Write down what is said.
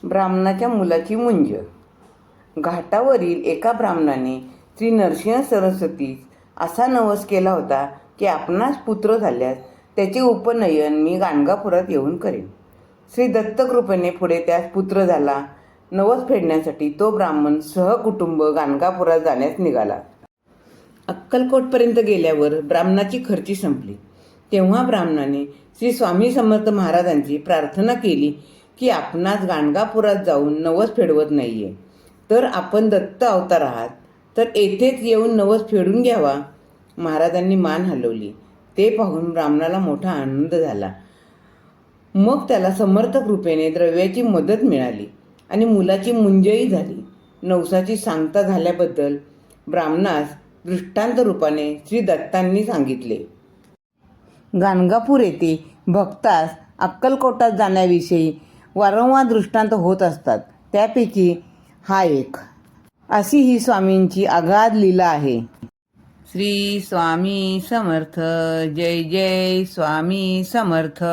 ब्राह्मणाच्या मुलाची मुंज. घाटावरील एका ब्राह्मणाने श्री नरसिंह सरस्वतीस असा नवस केला होता की आपणास पुत्र झाल्यास त्याचे उपनयन मी गाणगापुरात येऊन करेन. श्री दत्तकृपेने पुढे त्यास पुत्र झाला. नवस फेडण्यासाठी तो ब्राह्मण सहकुटुंब गाणगापुरात जाण्यास निघाला. अक्कलकोटपर्यंत गेल्यावर ब्राह्मणाची खर्ची संपली. तेव्हा ब्राह्मणाने श्री स्वामी समर्थ महाराजांची प्रार्थना केली की आपणास गाणगापुरात जाऊन नवस फेडवत नाहीये, तर आपण दत्त अवतार आहात, तर येथेच येऊन नवस फेडून घ्यावा. महाराजांनी मान हलवली. ते पाहून ब्राह्मणाला मोठा आनंद झाला. मग त्याला समर्थ कृपेने द्रव्याची मदत मिळाली आणि मुलाची मुंजही झाली. नवसाची सांगता झाल्याबद्दल ब्राह्मणास दृष्टांत रूपाने श्री दत्तांनी सांगितले. गाणगापूर येथे भक्तास अक्कलकोटात जाण्याविषयी वारंवार दृष्टांत होत असतात. त्यापैकी हा एक. अशी ही स्वामींची अगाध लीला आहे. श्री स्वामी समर्थ. जय जय स्वामी समर्थ.